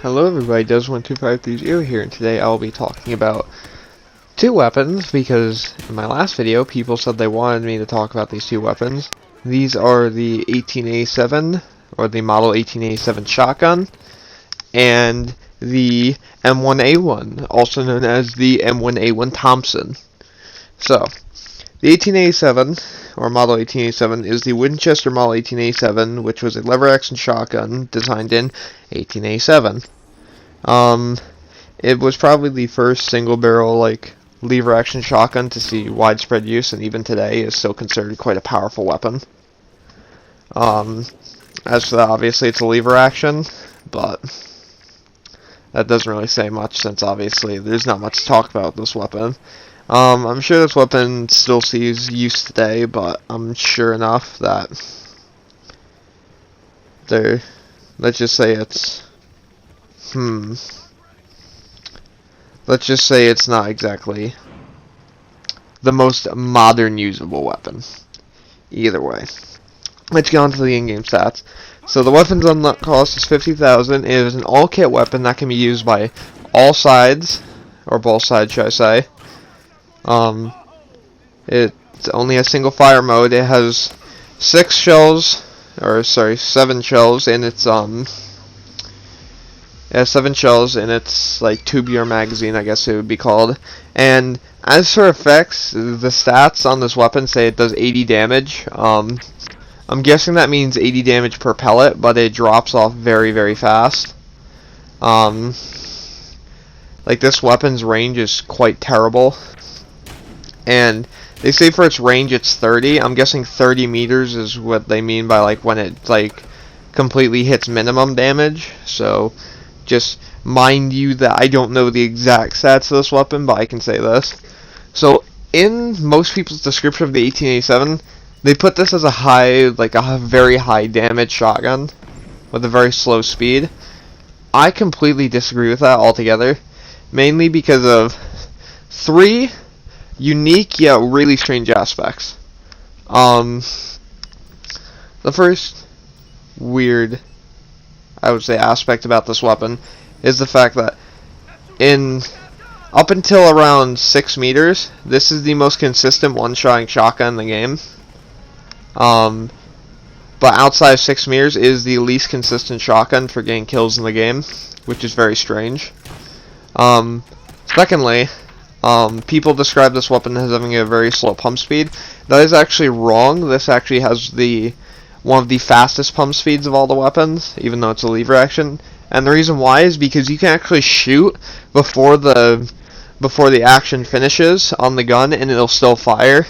Hello everybody, Does1253 here, and today I'll be talking about two weapons, because in my last video people said they wanted me to talk about these two weapons. These are the 18A7, or the model 18A7 shotgun, and the m1a1, also known as the m1a1 Thompson. So, the 18A7, or model 18A7, is the Winchester model 18A7, which was a lever-action shotgun designed in 18A7. It was probably the first single-barrel, lever-action shotgun to see widespread use, and even today is still considered quite a powerful weapon. As for that, obviously it's a lever-action, but that doesn't really say much, since obviously there's not much to talk about with this weapon. I'm sure this weapon still sees use today, but I'm sure enough that let's just say it's not exactly the most modern usable weapon. Either way. Let's get on to the in-game stats. So the weapon's unlock cost is 50,000. It is an all-kit weapon that can be used by all sides, or both sides, should I say. It's only a single fire mode. It has 7 shells in its it has 7 shells in its tubular magazine, I guess it would be called. And as for effects, the stats on this weapon say it does 80 damage. I'm guessing that means 80 damage per pellet, but it drops off very, very fast. This weapon's range is quite terrible. And they say for its range it's 30. I'm guessing 30 meters is what they mean by when it completely hits minimum damage. So just mind you that I don't know the exact stats of this weapon, but I can say this. So in most people's description of the 18A7, they put this as a very high damage shotgun with a very slow speed. I completely disagree with that altogether, mainly because of 3 unique yet really strange aspects. The first weird, I would say, aspect about this weapon is the fact that up until around 6 meters, this is the most consistent one-shotting shotgun in the game. But outside of 6 meters is the least consistent shotgun for getting kills in the game, which is very strange. Secondly, people describe this weapon as having a very slow pump speed. That is actually wrong. This actually has one of the fastest pump speeds of all the weapons, even though it's a lever action. And the reason why is because you can actually shoot before the action finishes on the gun, and it'll still fire.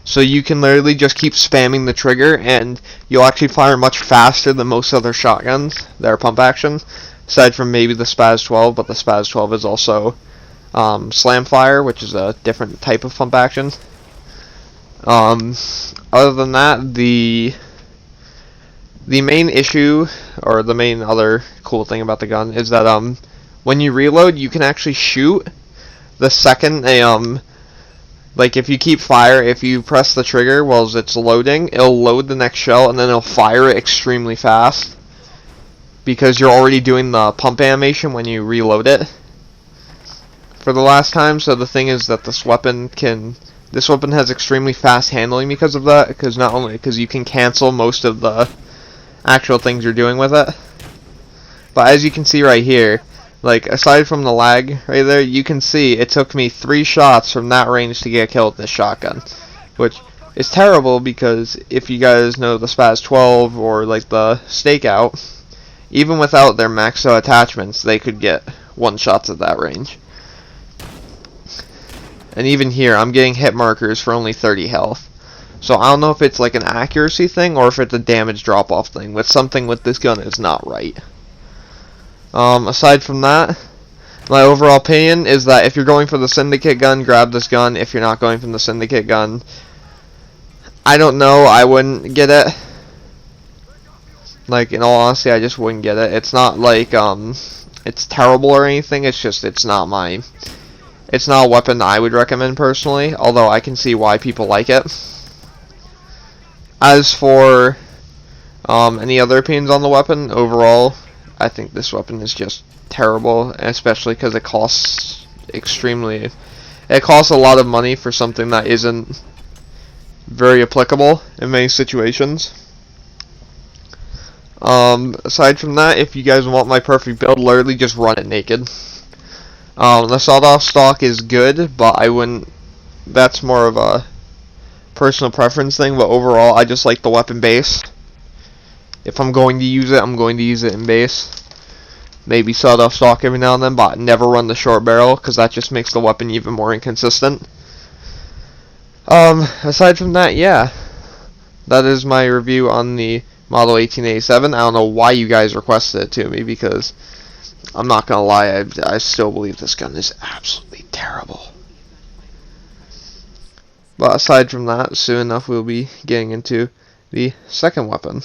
So you can literally just keep spamming the trigger, and you'll actually fire much faster than most other shotguns that are pump action, aside from maybe the Spaz 12, but the Spaz 12 is also slam fire, which is a different type of pump action. Other than that, the main issue, or the main other cool thing about the gun, is that when you reload, you can actually shoot the second if you keep fire, if you press the trigger while it's loading, it'll load the next shell, and then it'll fire it extremely fast, because you're already doing the pump animation when you reload it for the last time. So the thing is that this weapon has extremely fast handling because of that, because you can cancel most of the actual things you're doing with it. But as you can see right here, aside from the lag right there, you can see it took me 3 shots from that range to get a kill with this shotgun, which is terrible, because if you guys know the Spaz 12 or the Stakeout, even without their maxed out attachments, they could get 1 shots at that range. And even here, I'm getting hit markers for only 30 health. So I don't know if it's an accuracy thing, or if it's a damage drop-off thing, but something with this gun is not right. Aside from that, my overall opinion is that if you're going for the Syndicate gun, grab this gun. If you're not going for the Syndicate gun, I don't know, I wouldn't get it. In all honesty, I just wouldn't get it. It's not it's terrible or anything, it's just, it's not a weapon I would recommend personally, although I can see why people like it. As for any other opinions on the weapon, overall, I think this weapon is just terrible, especially because it costs extremely. It costs a lot of money for something that isn't very applicable in many situations. Aside from that, if you guys want my perfect build, literally just run it naked. The sawed-off stock is good, but I wouldn't. That's more of a personal preference thing. But overall, I just like the weapon base. If I'm going to use it, I'm going to use it in base. Maybe sawed-off stock every now and then, but never run the short barrel because that just makes the weapon even more inconsistent. Aside from that, yeah, that is my review on the Model 1887. I don't know why you guys requested it to me, because I'm not gonna lie, I still believe this gun is absolutely terrible. But aside from that, soon enough we'll be getting into the second weapon,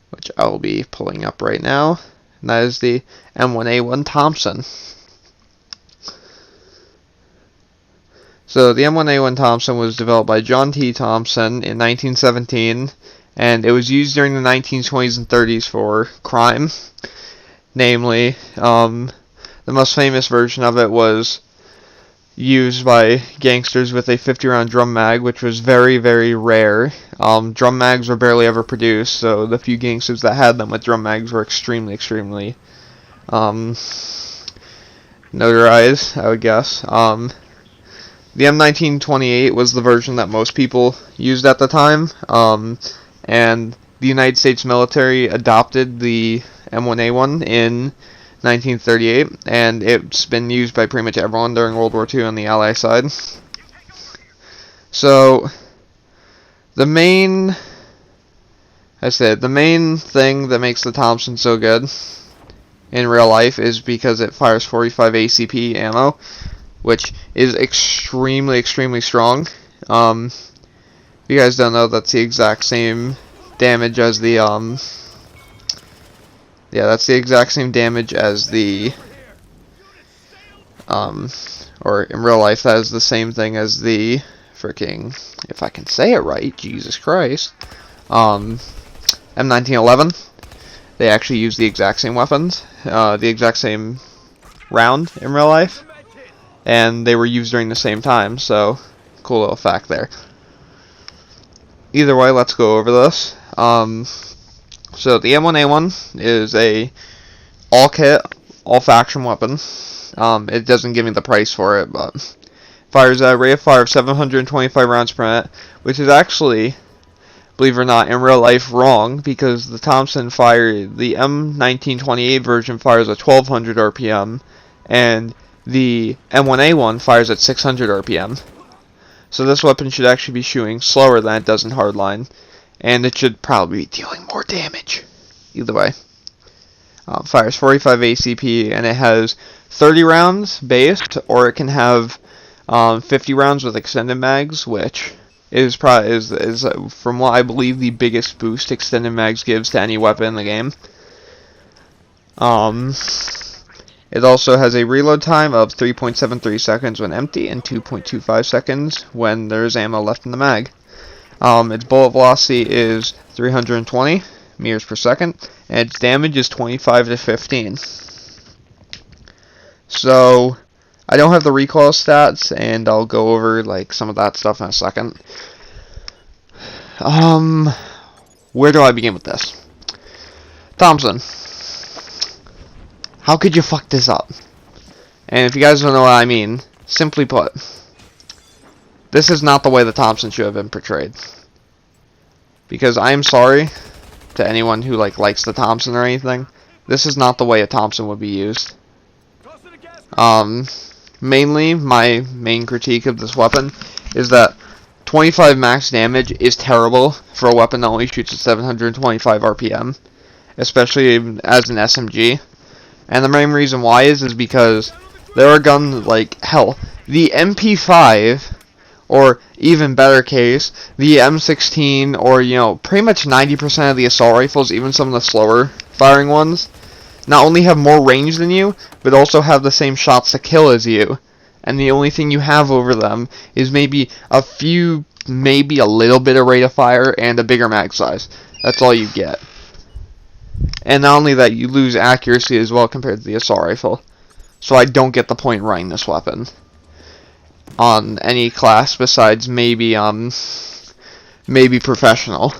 which I will be pulling up right now, and that is the m1a1 Thompson. So the m1a1 Thompson was developed by John T. Thompson in 1917, and it was used during the 1920s and 30s for crime. Namely, the most famous version of it was used by gangsters with a 50-round drum mag, which was very, very rare. Drum mags were barely ever produced, so the few gangsters that had them with drum mags were extremely, extremely notarized, I would guess. The M1928 was the version that most people used at the time, and the United States military adopted the M1A1 in 1938, and it's been used by pretty much everyone during World War II on the Allied side. So, the main thing that makes the Thompson so good in real life is because it fires 45 ACP ammo, which is extremely, extremely strong. If you guys don't know, that's the exact same damage as the, that's the exact same damage as the, or in real life, that is the same thing as the freaking, if I can say it right, Jesus Christ, M1911. They actually use the exact same weapons, the exact same round in real life, and they were used during the same time, so cool little fact there. Either way, let's go over this. So the M1A1 is a all-kit, all-faction weapon. It doesn't give me the price for it, but fires a rate of fire of 725 rounds per minute, which is actually, believe it or not, in real life wrong, because the Thompson the M1928 version fires at 1200 RPM, and the M1A1 fires at 600 RPM. So this weapon should actually be shooting slower than it does in Hardline, and it should probably be dealing more damage. Either way. Fires 45 ACP, and it has 30 rounds based, or it can have 50 rounds with extended mags, which is from what I believe the biggest boost extended mags gives to any weapon in the game. It also has a reload time of 3.73 seconds when empty and 2.25 seconds when there's ammo left in the mag. Its bullet velocity is 320 meters per second, and its damage is 25 to 15. So, I don't have the recoil stats, and I'll go over like some of that stuff in a second. Where do I begin with this? Thompson. How could you fuck this up? And if you guys don't know what I mean, simply put, this is not the way the Thompson should have been portrayed. Because I am sorry to anyone who likes the Thompson or anything. This is not the way a Thompson would be used. Mainly, my main critique of this weapon is that 25 max damage is terrible for a weapon that only shoots at 725 RPM, especially as an SMG. And the main reason why is because there are guns like, hell, the MP5, or even better case, the M16, or, pretty much 90% of the assault rifles, even some of the slower firing ones, not only have more range than you, but also have the same shots to kill as you. And the only thing you have over them is maybe a little bit of rate of fire and a bigger mag size. That's all you get. And not only that, you lose accuracy as well compared to the assault rifle. So I don't get the point running this weapon on any class besides maybe professional.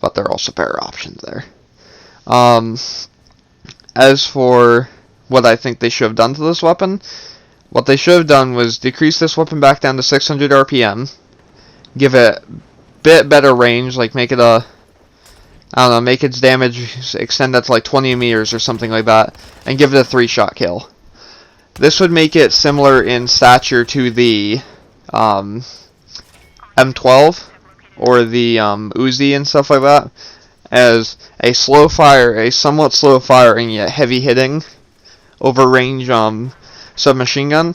But there are also better options there. As for what I think they should have done to this weapon, what they should have done was decrease this weapon back down to 600 RPM, give it a bit better range, like make it make its damage extend that to like 20 meters or something like that, and give it a 3-shot kill. This would make it similar in stature to the M12 or the Uzi and stuff like that, as a somewhat slow firing yet heavy hitting over range submachine gun,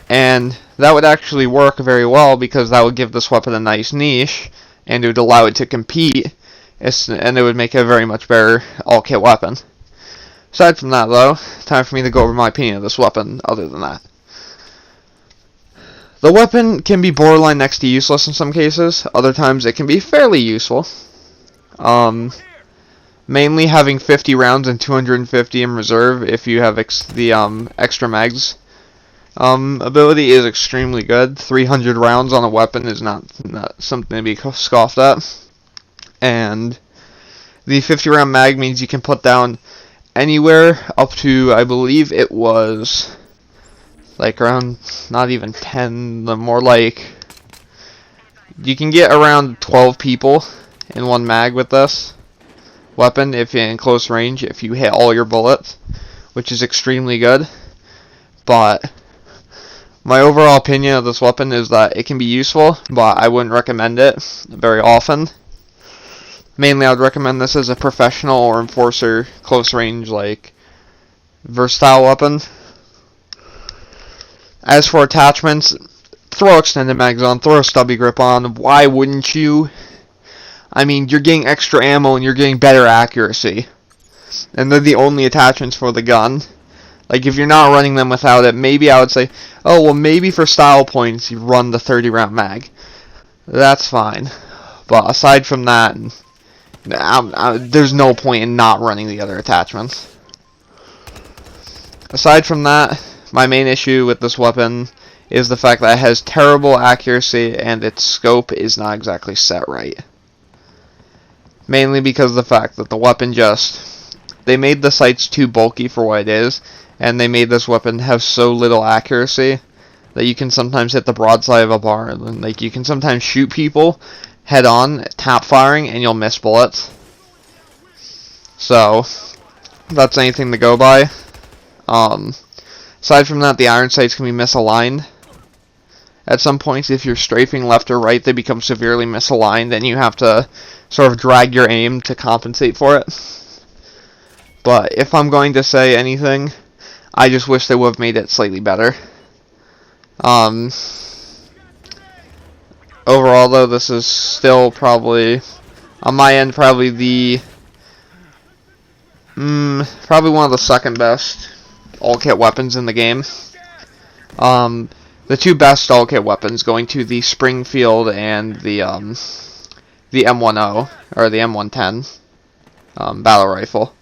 and that would actually work very well because that would give this weapon a nice niche, and it would allow it to compete, and it would make it a very much better all-kit weapon. Aside from that, though, time for me to go over my opinion of this weapon other than that. The weapon can be borderline next to useless in some cases. Other times it can be fairly useful. Mainly having 50 rounds and 250 in reserve if you have the extra mags ability is extremely good. 300 rounds on a weapon is not something to be scoffed at. And the 50 round mag means you can put down anywhere up to, I believe it was like around, not even 10, the more like, you can get around 12 people in one mag with this weapon if you're in close range, if you hit all your bullets, which is extremely good. But my overall opinion of this weapon is that it can be useful, but I wouldn't recommend it very often. Mainly I would recommend this as a professional or enforcer close range, like, versatile weapon. As for attachments, throw extended mags on, throw a stubby grip on. Why wouldn't you? I mean, you're getting extra ammo and you're getting better accuracy. And they're the only attachments for the gun. Like, if you're not running them without it, maybe I would say, oh, well, maybe for style points you run the 30 round mag. That's fine. But aside from that, there's no point in not running the other attachments. Aside from that, my main issue with this weapon is the fact that it has terrible accuracy and its scope is not exactly set right. Mainly because of the fact that the weapon they made the sights too bulky for what it is, and they made this weapon have so little accuracy that you can sometimes hit the broadside of a barn. Like, you can sometimes shoot people head on, tap firing, and you'll miss bullets. So, that's anything to go by. Aside from that, the iron sights can be misaligned. At some points, if you're strafing left or right, they become severely misaligned, and you have to sort of drag your aim to compensate for it. But if I'm going to say anything, I just wish they would have made it slightly better. Overall, though, this is still probably, on my end, probably probably one of the second best all-kit weapons in the game. The two best all-kit weapons going to the Springfield and the m1a1 or the m110 battle rifle.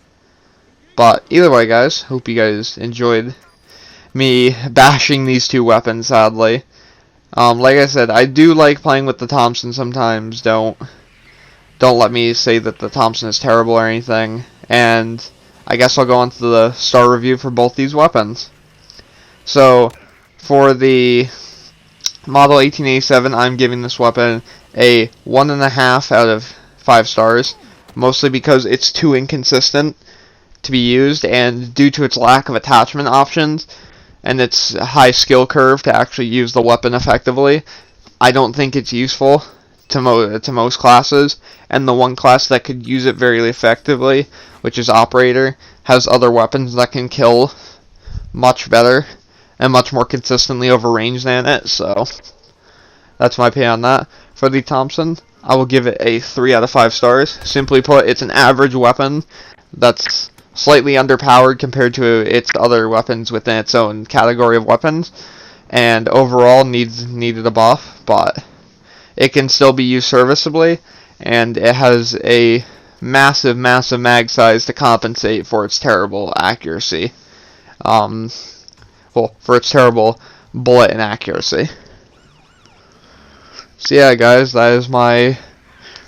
But either way, guys, hope you guys enjoyed me bashing these two weapons, sadly. Like I said, I do like playing with the Thompson sometimes. Don't let me say that the Thompson is terrible or anything. And I guess I'll go on to the star review for both these weapons. So, for the Model 1887, I'm giving this weapon a 1.5 out of 5 stars. Mostly because it's too inconsistent to be used, and due to its lack of attachment options and its high skill curve to actually use the weapon effectively, I don't think it's useful to most classes, and the one class that could use it very effectively, which is Operator, has other weapons that can kill much better and much more consistently over range than it. So that's my opinion on that. For the Thompson, I will give it a 3 out of 5 stars. Simply put, it's an average weapon that's slightly underpowered compared to its other weapons within its own category of weapons, and overall needed a buff, but it can still be used serviceably, and it has a massive mag size to compensate for its terrible accuracy. Well, for its terrible bullet inaccuracy. So yeah, guys, that is my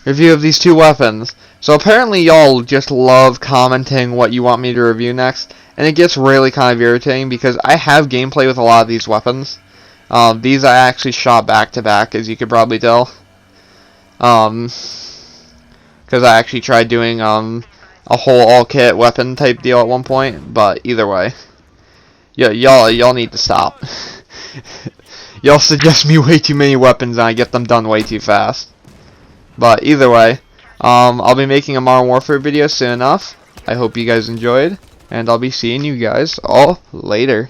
review of these two weapons. So apparently y'all just love commenting what you want me to review next, and it gets really kind of irritating because I have gameplay with a lot of these weapons. These I actually shot back to back, as you could probably tell. Because I actually tried doing a whole all-kit weapon type deal at one point, but either way, y'all need to stop. Y'all suggest me way too many weapons and I get them done way too fast. But either way, I'll be making a Modern Warfare video soon enough. I hope you guys enjoyed, and I'll be seeing you guys all later.